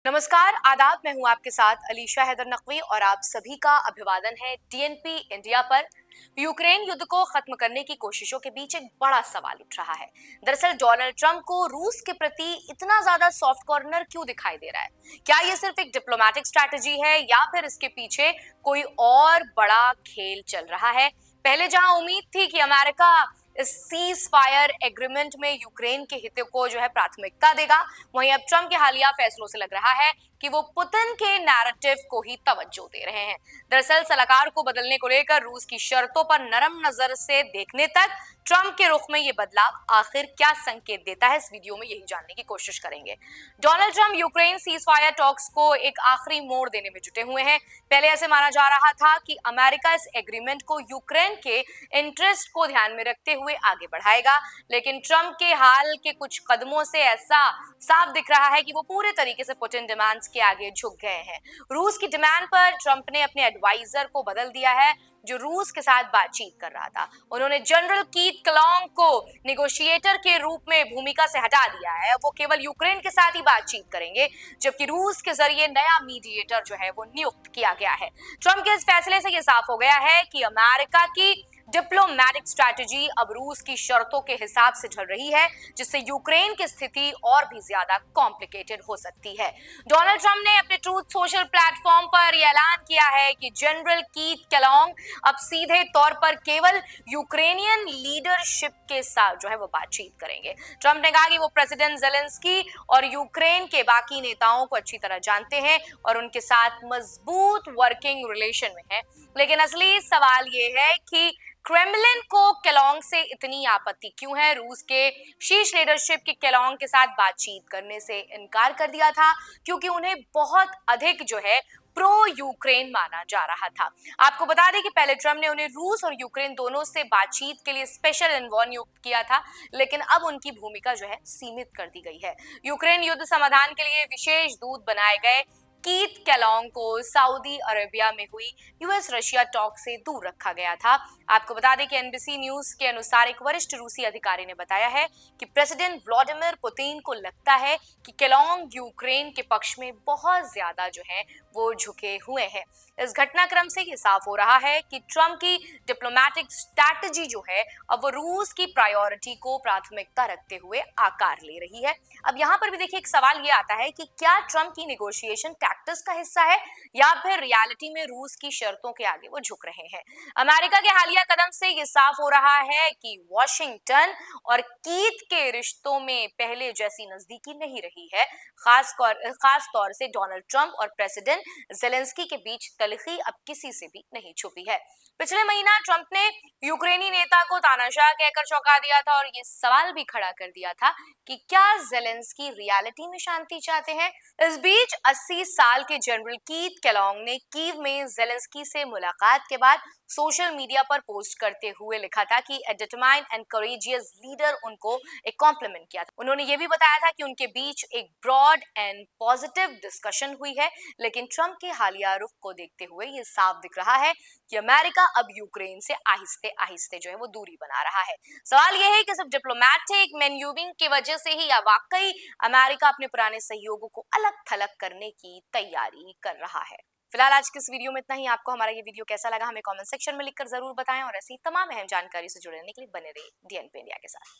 नमस्कार, आदाब। मैं हूं आपके साथ अलीशा हैदर नकवी और आप सभी का अभिवादन है डीएनपी इंडिया पर। यूक्रेन युद्ध को खत्म करने की कोशिशों के बीच एक बड़ा सवाल उठ रहा है। दरअसल डोनाल्ड ट्रंप को रूस के प्रति इतना ज्यादा सॉफ्ट कॉर्नर क्यों दिखाई दे रहा है? क्या ये सिर्फ एक डिप्लोमेटिक स्ट्रैटेजी है या फिर इसके पीछे कोई और बड़ा खेल चल रहा है? पहले जहां उम्मीद थी कि अमेरिका इस सीज फायर एग्रीमेंट में यूक्रेन के हितों को प्राथमिकता देगा, वहीं अब ट्रंप के हालिया फैसलों से लग रहा है कि वो पुतिन के नैरेटिव को ही तवज्जो दे रहे हैं। दरअसल सलाहकार को बदलने को लेकर रूस की शर्तों पर नरम नजर से देखने तक ट्रंप के रुख में ये बदलाव आखिर क्या संकेत देता है, इस वीडियो में यही जानने की कोशिश करेंगे। Donald Trump Ukraine cease fire talks को एक आखिरी मोड़ देने में जुटे हुए हैं। पहले ऐसे माना जा रहा था कि अमेरिका इस एग्रीमेंट को यूक्रेन के इंटरेस्ट को ध्यान में रखते हुए आगे बढ़ाएगा, लेकिन ट्रंप के हाल के कुछ कदमों से ऐसा साफ दिख रहा है कि वो पूरे तरीके से पुतिन डिमांड्स के आगे झुक गए हैं। रूस की डिमांड पर ट्रंप ने अपने एडवाइजर को बदल दिया है, जो रूस के साथ बातचीत कर रहा था। उन्होंने जनरल कीथ केलोंग को नेगोशिएटर के रूप में भूमिका से हटा दिया है। वो केवल यूक्रेन के साथ ही बातचीत करेंगे, जबकि रूस के जरिए नया मीडिएटर जो है वो नियुक्त किया गया है। ट्रंप के इस फैसले से ये साफ हो गया है कि अमेरिका की डिप्लोमैटिक स्ट्रैटेजी अब रूस की शर्तों के हिसाब से ढल रही है, जिससे यूक्रेन की स्थिति और भी ज्यादा कॉम्प्लिकेटेड हो सकती है। डोनाल्ड ट्रंप ने अपने ट्रूथ सोशल प्लेटफॉर्म पर यह ऐलान किया है कि जनरल कीथ केलोंग अब सीधे तौर पर केवल यूक्रेनियन लीडरशिप के साथ जो है वो बातचीत करेंगे। ट्रंप ने कहा कि वो प्रेसिडेंट जेलेंस्की और यूक्रेन के बाकी नेताओं को अच्छी तरह जानते हैं और उनके साथ मजबूत वर्किंग रिलेशन में है। लेकिन असली सवाल ये है कि क्रेमलिन को केलोंग से इतनी आपत्ति क्यों है? रूस के शीर्ष लीडरशिप के केलोंग के साथ बातचीत करने से इनकार कर दिया था, क्योंकि उन्हें बहुत अधिक जो है प्रो यूक्रेन माना जा रहा था। आपको बता दें कि पहले ट्रंप ने उन्हें रूस और यूक्रेन दोनों से बातचीत के लिए स्पेशल एनवॉय नियुक्त किया था, लेकिन अब उनकी भूमिका जो है सीमित कर दी गई है। यूक्रेन युद्ध समाधान के लिए विशेष दूत बनाए गए कीथ केलोंग को सऊदी अरेबिया में हुई यूएस रशिया टॉक से दूर रखा गया था। आपको बता दें कि एनबीसी न्यूज के अनुसार एक वरिष्ठ रूसी अधिकारी ने बताया है कि प्रेसिडेंट व्लादिमीर पुतिन को लगता है कि केलोंग यूक्रेन के पक्ष में बहुत ज्यादा जो है वो झुके हुए हैं। इस घटनाक्रम से ये साफ हो रहा है कि ट्रंप की डिप्लोमैटिक स्ट्रैटेजी जो है अब वो रूस की प्रायोरिटी को प्राथमिकता रखते हुए आकार ले रही है। अब यहाँ पर भी देखिए एक सवाल ये आता है कि क्या ट्रंप की नेगोशिएशन टैक्टिक्स का हिस्सा है या फिर रियलिटी में रूस की शर्तों के आगे वो झुक रहे हैं? अमेरिका के हालिया कदम से ये साफ हो रहा है कि वॉशिंगटन और कीथ के रिश्तों में पहले जैसी नजदीकी नहीं रही है। खास तौर से डोनाल्ड ट्रंप और प्रेसिडेंट जेलेंस्की के बीच तलखी अब किसी से भी नहीं छुपी है। पिछले महीना ट्रंप ने यूक्रेनी नेता को तानाशाह कहकर चौंका दिया था और ये सवाल भी खड़ा कर दिया था कि क्या जेलेंस्की रियलिटी में शांति चाहते हैं। इस बीच 80 साल के जनरल कीथ केलोंग ने कीव में जेलेंस्की से मुलाकात के बाद सोशल मीडिया पर पोस्ट करते हुए लिखा था कि ए डिटरमाइंड एंड करेजियस लीडर उनको एक कॉम्प्लीमेंट किया था। उन्होंने ये भी बताया था कि उनके बीच एक ब्रॉड एंड पॉजिटिव डिस्कशन हुई है, लेकिन ट्रंप के हालिया रुख को देखते हुए ये साफ दिख रहा है कि अमेरिका अब यूक्रेन से आहिस्ते आहिस्ते जो है वो दूरी बना रहा है। सवाल यह है कि सिर्फ डिप्लोमैटिक मैन्यूवरिंग की वजह से ही या वाकई अमेरिका अपने पुराने सहयोगों को अलग थलग करने की तैयारी कर रहा है। फिलहाल आज के इस वीडियो में इतना ही। आपको हमारा ये वीडियो कैसा लगा हमें कमेंट सेक्शन में लिखकर जरूर बताएं और ऐसी तमाम अहम जानकारी से जुड़े रहने के लिए बने रहिए डीएनपी इंडिया के साथ।